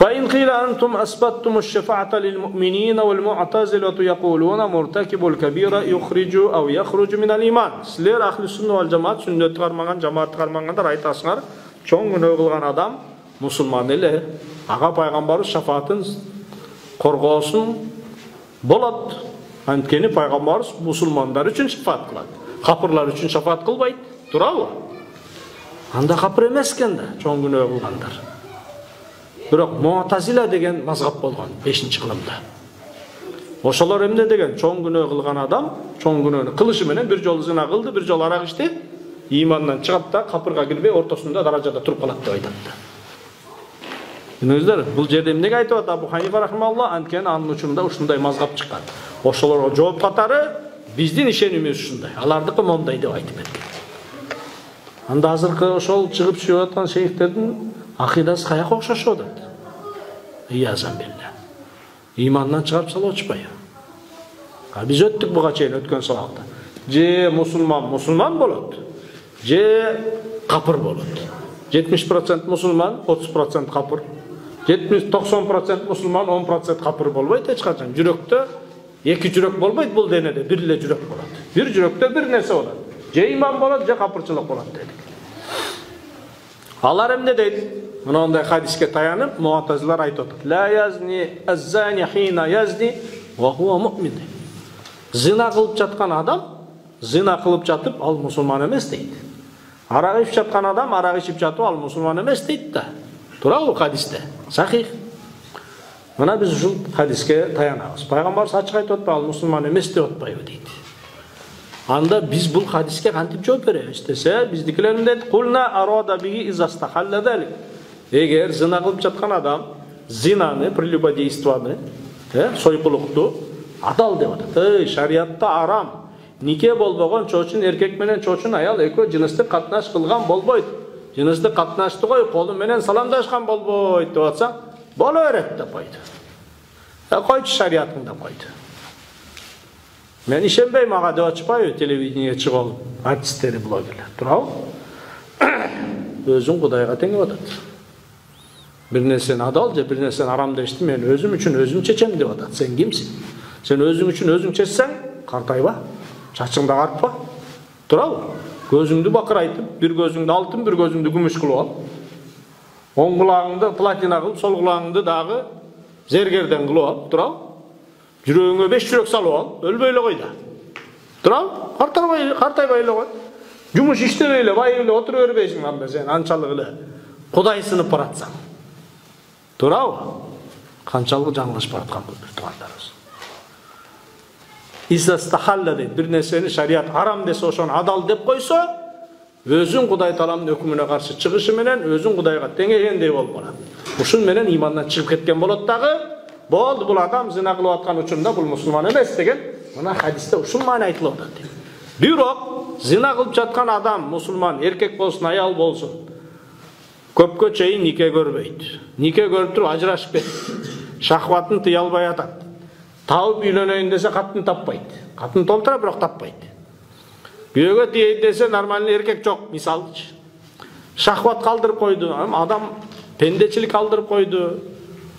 فإن قيل أنتم أثبتتم الشفاعة للمؤمنين والمعتزلة يقولون مرتكب الكبيرة يخرج أو يخرج من الإيمان. Sizler ahli sünnet vel cemaat, sünnet karmangan, cemaat karmanganlar aytasыңар, çoğun günah kılgan adam musulman ele. Ağa paygambarız şafaatın korgosun bolat. Antkeni paygambarız musulmanlar üçün şafaat kıladi. Kapırlar üçün şafaat kılbaydı. Turabı? Anda kapır emesken de çoğun günah kılganlar. Biroq Mu'tazila деген mazhab bolgan 5-kılımda. Oşalar emne деген çoğun günah kılgan adam, çoğun günahını kılışı menen bir jol zina kıldı, bir jol arak içti, imandan çıkıp da kapırga girбей ortasında darajada turup kalat dep aytaptı. Bilesizler, bu jerde emne aytıp Abu Hanifa rahimahullah antkeni anın uçunda ушундай mazhab çıkkan. Oşalarga жооп катары биздин ишенимибиз ушундай, алардыкы мондай деп айтып кеткен. Анда азыркы ошол чыгып чыгып аткан шейхтердин акыйдасы каяка окшошуп атат. Иязан билля. Имандан чыгарып салып отчпайбы? Биз өттүк буга чейин өткөн сабакта. Же мусулман болот, же капыр болот. 70% мусулман, 30% капыр. 70-90% мусулман, 10% капыр болбойт эч качан. Жүрөктө эки жүрөк болбойт бул денеде, бир эле жүрөк болот. Бир жүрөктө бир нерсе болот. Же иман болот, же капырчылык болот дедик. Алар эмне дейт? Мындай хадиске таянып, Му'тазилар айтып атат. Ла язни az-zani hina yazni wa huwa mu'min. Zina кылып жаткан адам, zina кылып жатып, ал мусулман эмес дейт. Арак ичип жаткан адам, арак ичип жатып, ал мусулман эмес дейт да. Турабы хадисте? Сахих. Мына биз ушул хадиске таянабыз. Пайгамбар ачык айтып атпайбы, ал мусулман эмес деп атпайбы дейт. Анда биз бул хадиске кантип жооп беребиз десе, биздикилеринде кулна арада биги изастахалла залик. Эгер зина кылып жаткан адам зинаны, прелюбодействоны, сойкулукту адал деп атат. Шариатта арам. Нике болбогон чочун эркек менен чочун аял экөө жыныстык катнаш кылган болбойт. Жыныстык катнашты кой, колу менен саламдашкан болбойт деп атсаң, боло берет деп койду. Койчу шариатыңда койду. Мен ишенбейм ага деп ачпайбы, телевидениеге чыгып алып, артисттери, блогерлер. Турабы? Өзүң Кудайга теңеп атат. Бир нерсени адал же бир нерсени арам дешти, мен өзүм үчүн өзүм чечем деп атат. Сен кимсиң? Сен өзүң үчүн өзүң чечсең, картайба, чачыңды агартпа. Турабы? Көзүңдү бакырайтып, бир көзүңдү алтын, бир көзүңдү күмүш кылып ал. Оң кулагыңды платина кылып, сол кулагыңды дагы зергерден кылып ал. Турабы? Жүрөгүңө 5 жүрөк салып ал, өлбөй эле кой да. Турабы? Картайбай эле кой. Жумуш иштебей эле, бай эле отура бербейсиң анда сен анчалык эле Кудай сынып баратсаң. Турабы? Канчалык жаңылышып бараткан бул туугандарыбыз. Изастахалла дейт, бир нерсени шарият арам десе ошону адал деп койсо, өзүң Кудай Тааламдын өкүмүнө каршы чыгышы менен өзүң Кудайга теңегендей болуп калат. Ушун менен имандан чыгып кеткен болот дагы. Болду, бул адам зина кылып аткан учурда бул мусулман эмес деген мына хадисте ушул маана айтылып атат. Бирок зина кылып жаткан адам мусулман, эркек болсун, аял болсун, көпкө чейин нике көрбөйт. Нике көрүп туруп ажырашып кетти. Шахватын тыя албай атат. Табып үйлөнөйүн десе катын таппайт. Катын толтура, бирок таппайт. Күйөөгө тиейин десе нормальный эркек жок, мисалчы. Шахват калдырып койду, адам пендечилик калдырып койду.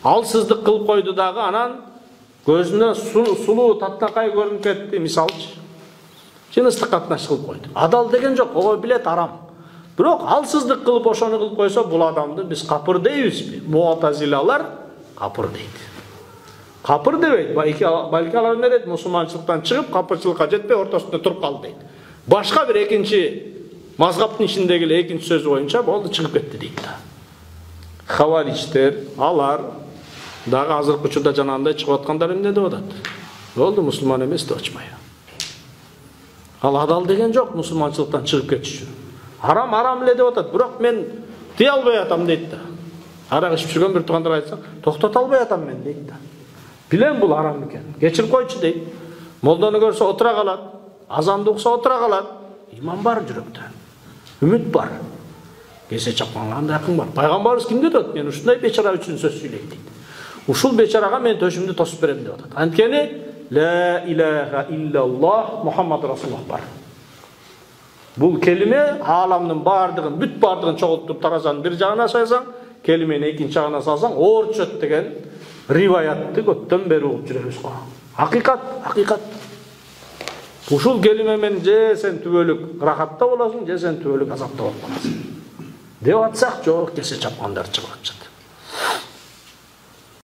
Алсыздык кылып койду дагы, анан көзүнө сулуу татнакай көрүнүп кетти, мисалчы. Жыныстык катнаш кылып койду. Адал деген жок, ого билет арам. Бирок алсыздык кылып ошону кылып койсо, бул адамды биз капыр дейбизби? Му'тазилалар капыр дейт. Капыр дебейт, балки алар эмне дейт? Мусулманчылыктан чыгып, капырчылыкка жетпей ортосунда туруп калды дейт. Башка бир экинчи мазхабтын ичиндеги эле экинчи сөзү боюнча болду, чыгып кетти дейт да. Хаваричтер, алар дагы азыркы учурда жанагындай чыгып аткандар эмне деп атат? Болду, мусулман эмес деп ачпайбы. Ал адал деген жок, мусулманчылыктан чыгып кетиши. Арам эле деп атат, бирок мен тыя албай атам дейт да. Арак ичип жүргөн бир туугандар айтса, токтото албай атам мен дейт да. Билем бул арам экен. Кечирип койчу дейт. Молдону көрсө отура калат, азанды укса отура калат. Иман бар жүрөктө. Үмүт бар. Кесе чапканга кандай акың бар. Пайгамбарыбыз кимге дейт? Мен ушундай бечара үчүн сөз сүйлейт дейт. Ушул бечарага мен төшүмдү тосуп берем деп атат. Анткени ла илаха иллаллах Мухаммад Расулуллах бар. Бул келиме аламдын бардыгын, бүт бардыгын чогултуп таразанын бир жагына сайсаң, келимени экинчи жагына салсаң оор түшөт деген риваятты көптөн бери угуп жүрөбүз го. Акыйкат, акыйкат. Ушул келиме менен же сен түбөлүк рахатта болосуң, же сен түбөлүк азапта болуп каласың. Деп атсак, жок, кесе чапкандар чыгып атышат.